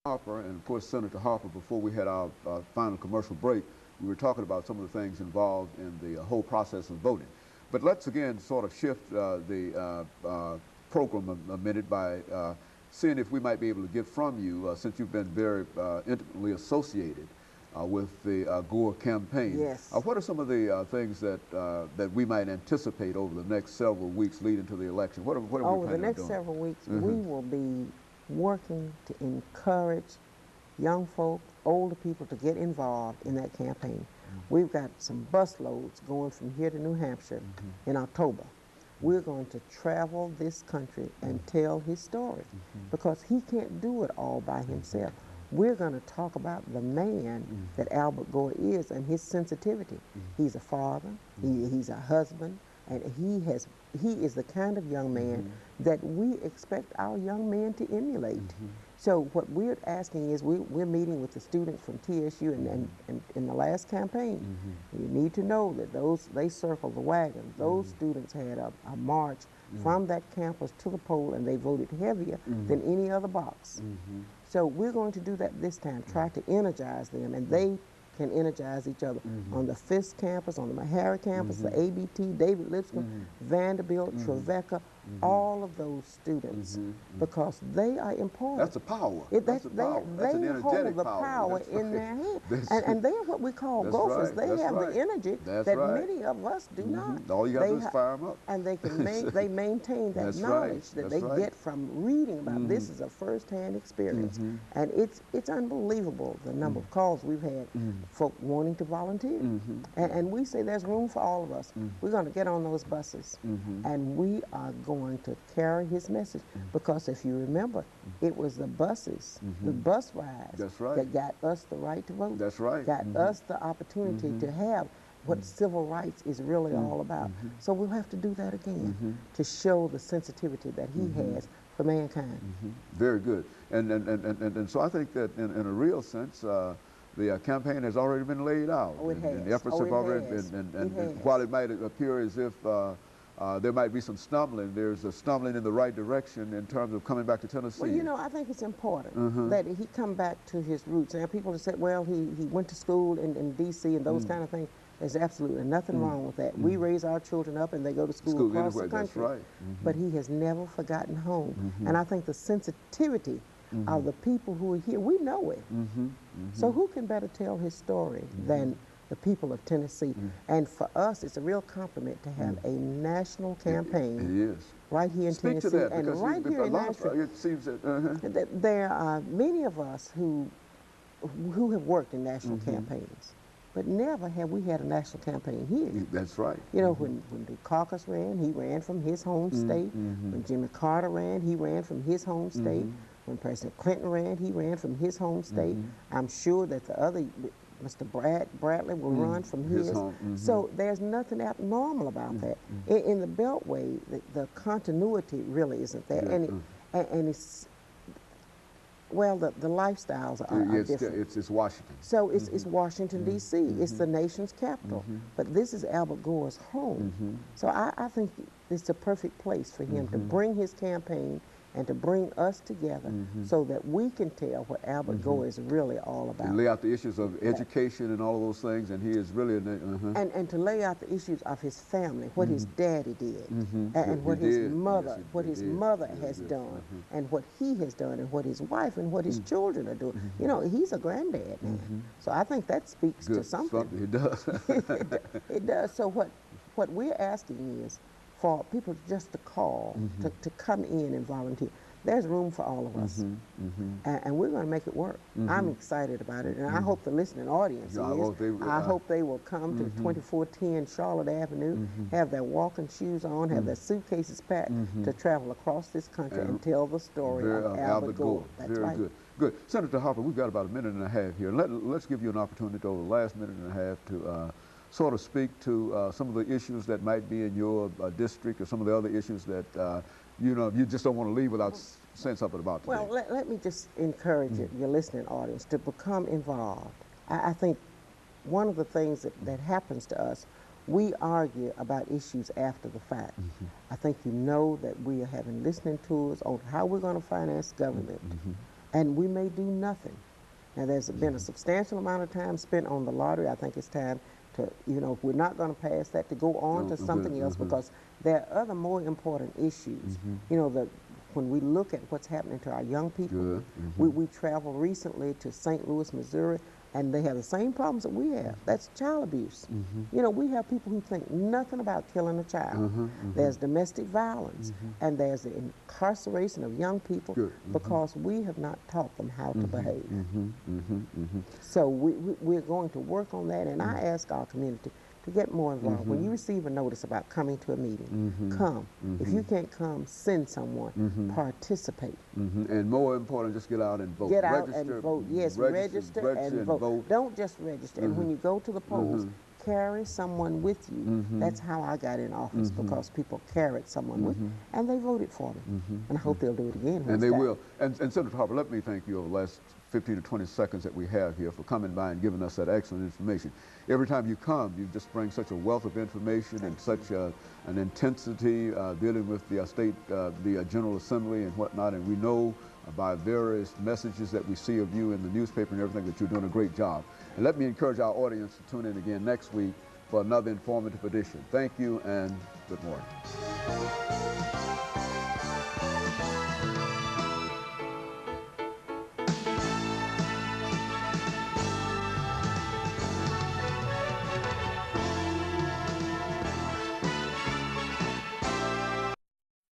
Harper and, of course, Senator Harper, before we had our final commercial break, we were talking about some of the things involved in the whole process of voting. But let's again sort of shift the program a minute by seeing if we might be able to get from you, since you've been very intimately associated with the Gore campaign. Yes. What are some of the things that that we might anticipate over the next several weeks leading to the election? What are we planning on doing? Over the next several weeks, we will be working to encourage young folk, older people to get involved in that campaign. We've got some bus loads going from here to New Hampshire in October. We're going to travel this country and tell his story because he can't do it all by himself. We're going to talk about the man that Albert Gore is and his sensitivity. He's a father, he's a husband, and he is the kind of young man that we expect our young men to emulate. So what we're asking is, we're meeting with the students from TSU and in the last campaign. You need to know that they circled the wagon. Those students had a march from that campus to the poll, and they voted heavier than any other box. So we're going to do that this time, try to energize them, and they can energize each other on the Fisk campus, on the Meharry campus, the ABT, David Lipscomb, Vanderbilt, Trevecca, all of those students, because they are important. That's the power. That's the power. That's an they hold energetic the power That's in right. their hand. That's And they're what we call gophers. They have the energy that many of us do not. All you got to do is fire them up. And they can they maintain that knowledge that they get from reading about this is a first-hand experience. And it's unbelievable the number of calls we've had, folk wanting to volunteer. And we say there's room for all of us. We're going to get on those buses, and we are going to carry his message, because if you remember, it was the buses, the bus rides that got us the right to vote. That's right. Got us the opportunity to have what civil rights is really all about. So we'll have to do that again to show the sensitivity that he has for mankind. Very good. And so I think that in a real sense, the campaign has already been laid out. Oh, it has. And the efforts have already been, and while it might appear as if there might be some stumbling, there's a stumbling in the right direction in terms of coming back to Tennessee. Well, you know, I think it's important that he come back to his roots. And people have said, well, he went to school in D.C. and those kind of things. There's absolutely nothing wrong with that. We raise our children up and they go to school across the country. That's right. But he has never forgotten home. And I think the sensitivity of the people who are here, we know it. So who can better tell his story than the people of Tennessee? And for us, it's a real compliment to have a national campaign. It is. Right here in Speak Tennessee. to that, and because right here in Nashville, it seems that there are many of us who have worked in national campaigns, but never have we had a national campaign here. That's right. You know, when Dukakis ran, he ran from his home state. When Jimmy Carter ran, he ran from his home state. When President Clinton ran, he ran from his home state. I'm sure that the other, Mr. Bradley, will run from his. So there's nothing abnormal about that. In the Beltway, the continuity really isn't there. And it's, well, the lifestyles are different. It's Washington. So it's Washington, D.C. It's the nation's capital. But this is Albert Gore's home. So I think it's a perfect place for him to bring his campaign and to bring us together so that we can tell what Albert Gore is really all about. And lay out the issues of education and all of those things, and he is really... And to lay out the issues of his family, what his daddy did, and what his mother, has done, and what he has done, and what his wife and what his children are doing. You know, he's a granddad now. So I think that speaks to something. It does. It does. So what we're asking is for people just to call, to come in and volunteer. There's room for all of us, and we're going to make it work. I'm excited about it, and I hope the listening audience is. I hope they will come to 2410 Charlotte Avenue, have their walking shoes on, have their suitcases packed to travel across this country and tell the story of Albert Gore. That's Very right. good. Good. Senator Harper, we've got about a minute and a half here. Let's give you an opportunity over the last minute and a half to sort of speak to some of the issues that might be in your district, or some of the other issues that you just don't want to leave without saying something about today. Well, let me just encourage your listening audience to become involved. I think one of the things that happens to us, we argue about issues after the fact. I think you know that we are having listening tours on how we're going to finance government. and we may do nothing. Now, there's been a substantial amount of time spent on the lottery. I think it's time to, you know, if we're not going to pass that, to go on to something else, because there are other more important issues. You know, when we look at what's happening to our young people, we traveled recently to St. Louis, Missouri, and they have the same problems that we have. That's child abuse. You know, we have people who think nothing about killing a child. There's domestic violence, and there's the incarceration of young people because we have not taught them how to behave. So we're going to work on that, and I ask our community to get more involved. When you receive a notice about coming to a meeting, come. If you can't come, send someone. Participate. And more important, just get out and vote. Get out and vote. Yes, register and vote. Don't just register. And when you go to the polls, carry someone with you. That's how I got in office, because people carried someone with me, and they voted for me. And I hope they'll do it again. And they will. And Senator Harper, let me thank you over the last 15 to 20 seconds that we have here for coming by and giving us that excellent information. Every time you come, you just bring such a wealth of information and such an intensity dealing with the state, the General Assembly and whatnot. And we know by various messages that we see of you in the newspaper and everything that you're doing a great job. And let me encourage our audience to tune in again next week for another informative edition. Thank you and good morning.